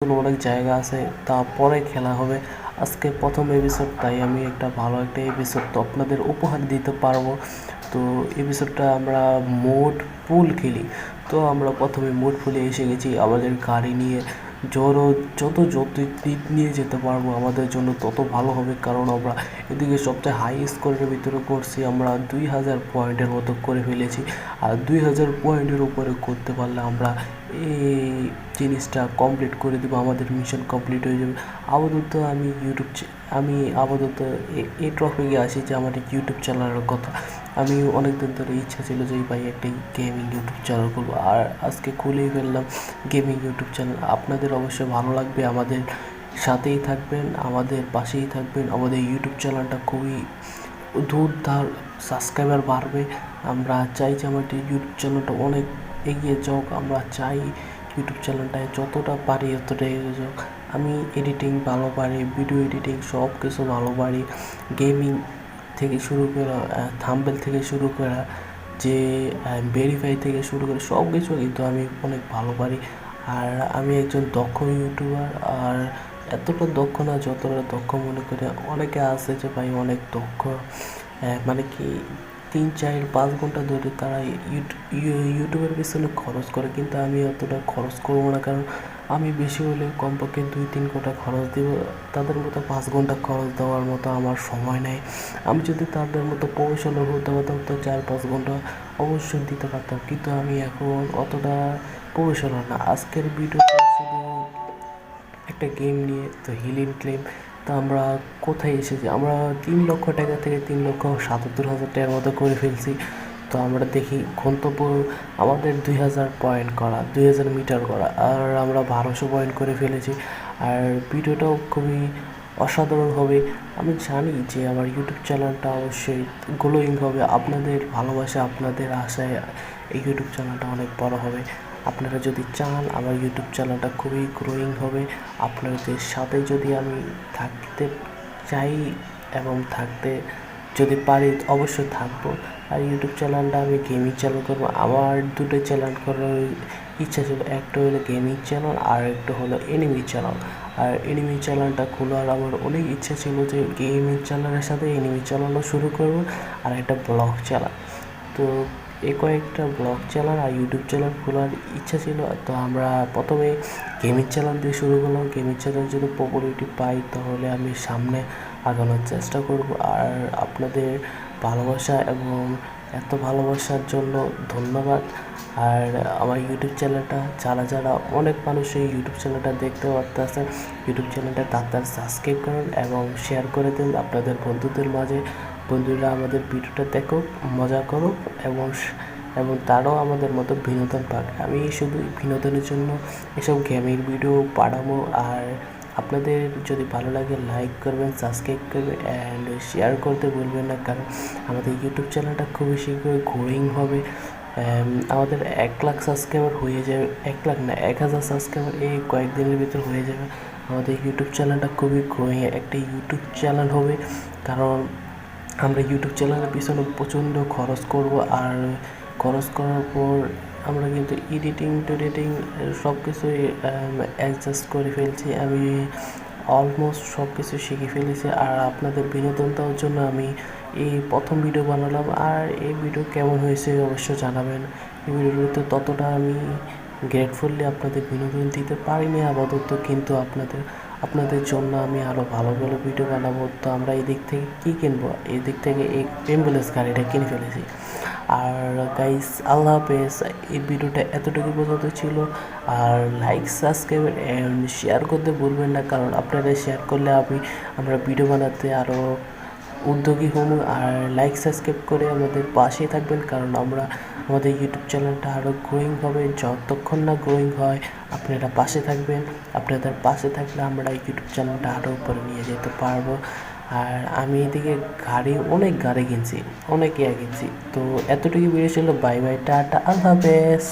এখনও অনেক জায়গা আছে, তারপরে খেলা হবে। আজকে প্রথম এপিসোড, তাই আমি একটা ভালো একটা এপিসোড তো আপনাদের উপহার দিতে পারবো। তো এপিসোডটা আমরা মোড পুল খেলি। তো আমরা প্রথমে মোড পুলে এসে গেছি আমাদের গাড়ি নিয়ে। যত নিয়ে যেতে পারবো আমাদের জন্য তত ভালো হবে, কারণ আমরা এদিকে সবচেয়ে হাই স্কোরের ভিতরে করছি, আমরা 2000 পয়েন্টের মতো করে ফেলেছি। আর 2000 পয়েন্টের উপরে করতে পারলে আমরা এই জিনিসটা কমপ্লিট করে দেবো, আমাদের মিশন কমপ্লিট হয়ে যাবে। আমি আপাতত এই টপিকে আসি যে আমার ইউটিউব চ্যানেলের কথা। আমি অনেক দিন ধরে ইচ্ছা ছিল যে ভাই একটা গেমিং ইউটিউব চ্যানেল করবো, আর আজকে খুলেই ফেললাম গেমিং ইউটিউব চ্যানেল। আপনাদের অবশ্যই ভালো লাগবে, আমাদের সাথেই থাকবেন, আমাদের পাশেই থাকবেন। আমাদের ইউটিউব চ্যানেলটা খুবই ধূমধার সাবস্ক্রাইবার বাড়বে। আমরা চাই যে আমাদের ইউটিউব চ্যানেলটা অনেক এগিয়ে যাক। আমরা চাই ইউটিউব চ্যানেলটায় যতটা পারি ততটা এগিয়ে যাক। আমি এডিটিং ভালো পারি, ভিডিও এডিটিং সব কিছু ভালো পারি। গেমিং থেকে শুরু করে থাম্বনেল থেকে শুরু করে যে ভেরিফাই থেকে শুরু করে সব কিছু কিন্তু আমি অনেক ভালো পারি। আর আমি একজন দক্ষ ইউটিউবার, আর এতটা দক্ষ না যতটা দক্ষ মনে করে অনেকে আছে যে ভাই অনেক দক্ষ, মানে কি 3, 4, 5 ঘন্টা ধরে তারা ইউটিউবের পিছনে খরচ করে, কিন্তু আমি অতটা খরচ করবো না, কারণ আমি বেশি হলে কমপক্ষে 2-3 ঘন্টা খরচ দিব। তাদের মতো 5 ঘন্টা খরচ দেওয়ার মতো আমার সময় নেই। আমি যদি তাদের মতো প্রফেশনাল হতে পারতাম তো 4-5 ঘন্টা অবশ্যই দিতে পারতাম, কিন্তু আমি এখন অতটা প্রফেশনাল না। আজকের ভিডিওটা শুধু একটা গেম নিয়ে, তো হিলিং ক্লেম। তো আমরা কোথায় এসেছি, আমরা 3 লক্ষ টাকা থেকে 3,77,000 টাকার মতো করে ফেলছি। তো আমরা দেখি গন্তব্য আমাদের 2000 পয়েন্ট করা, 2000 মিটার করা, আর আমরা 1200 পয়েন্ট করে ফেলেছি। আর ভিডিওটাও খুবই অসাধারণ হবে। আমি জানি যে আমার ইউটিউব চ্যানেলটা অবশ্যই গ্রোয়িং হবে। আপনাদের ভালোবাসা, আপনাদের আশায় এই ইউটিউব চ্যানেলটা অনেক বড় হবে। আপনারা যদি চান আমার ইউটিউব চ্যানেলটা খুবই গ্রোয়িং হবে, আপনাদের সাথে যদি আমি থাকতে চাই এবং থাকতে যদি পারি অবশ্যই থাকবো। আর ইউটিউব চ্যানেলটা আমি গেমিং চ্যানেল করবো। আমার দুটো চ্যানেল করার ইচ্ছা ছিল, একটা হলো গেমিং চ্যানেল আর একটা হলো এনিমি চ্যানেল। আর এনিমি চ্যানেলটা খোলার আমার অনেক ইচ্ছা ছিল যে গেমিং চ্যানেলের সাথে এনিমি চ্যানেলও শুরু করবো, আর একটা ব্লগ চ্যানেল। তো এই কয়েকটা ব্লগ চ্যানেল আর ইউটিউব চ্যানেল খোলার ইচ্ছা ছিল। তো আমরা প্রথমে গেমিং চ্যানেল দিয়ে শুরু করলাম। গেমিং চ্যানেল যদি পপুলারিটি পাই তাহলে আমি সামনে আগানোর চেষ্টা করব। আর আপনাদের ভালোবাসা এবং এত ভালোবাসার জন্য ধন্যবাদ। আর আমার ইউটিউব চ্যানেলটা যারা অনেক মানুষ এই ইউটিউব চ্যানেলটা দেখতে পারতেছেন, ইউটিউব চ্যানেলটা তাড়াতাড়ি সাবস্ক্রাইব করুন এবং শেয়ার করে দিন আপনাদের বন্ধুদের মাঝে। বন্ধুরা আমাদের ভিডিওটা দেখুক, মজা করুক এবং তারাও আমাদের মতো বিনোদন পাক। আমি শুধু বিনোদনের জন্য এসব গেমের ভিডিও পাঠাবো। আর আপনাদের যদি ভালো লাগে লাইক করবেন, সাবস্ক্রাইব করবেন অ্যান্ড শেয়ার করতে ভুলবেন না, কারণ আমাদের ইউটিউব চ্যানেলটা খুবই শীঘ্রই গ্রোয়িং হবে। আমাদের 1 লাখ সাবস্ক্রাইবার হয়ে যাবে, 1 লাখ না 1000 সাবস্ক্রাইবার এই কয়েকদিনের ভিতর হয়ে যাবে। আমাদের ইউটিউব চ্যানেলটা খুবই গ্রোয়িং একটা ইউটিউব চ্যানেল হবে, কারণ আমরা ইউটিউব চ্যানেলের পিছনে প্রচণ্ড খরচ করব। আর খরচ করার পর আমরা কিন্তু এডিটিং সব কিছুই অ্যাডজাস্ট করে ফেলছি। আমি অলমোস্ট সব কিছু শিখে ফেলেছি। আর আপনাদের বিনোদন দেওয়ার জন্য আমি এই প্রথম ভিডিও বানালাম। আর এই ভিডিও কেমন হয়েছে অবশ্যই জানাবেন। এই ভিডিওতে ততটা আমি গ্রেটফুলি আপনাদের বিনোদন দিতে পারিনি আপাতত, কিন্তু আপনাদের জন্য আমি আরও ভালো ভালো ভিডিও বানাবো। তো আমরা এই দিক থেকে কী কিনবো, এই দিক থেকে এই অ্যাম্বুলেন্স গাড়িটা কিনে ফেলেছি। আর গাইস আল্লাহ হাফেজ। এই ভিডিওটা এতটুকু পর্যন্ত ছিল। আর লাইক, সাবস্ক্রাইব অ্যান্ড শেয়ার করতে ভুলবেন না, কারণ আপনারা শেয়ার করলে আমরা ভিডিও বানাতে আরও উদ্যোগী হব। আর লাইক সাবস্ক্রাইব করে আমাদের পাশে থাকবেন, কারণ আমাদের ইউটিউব চ্যানেলটা আরও গ্রোয়িং হবে। যতক্ষণ না গ্রোয়িং হয় আপনারা পাশে থাকবেন। আপনাদের পাশে থাকলে আমরা ইউটিউব চ্যানেলটা আরও উপরে নিয়ে যেতে পারবো। আর আমি এদিকে অনেক গাড়ি কিনছি, অনেক কিনছি। তো এতটুকু ভিডিও ছিল। বাই বাই, টাটা, আল্লাহ হাফেজ।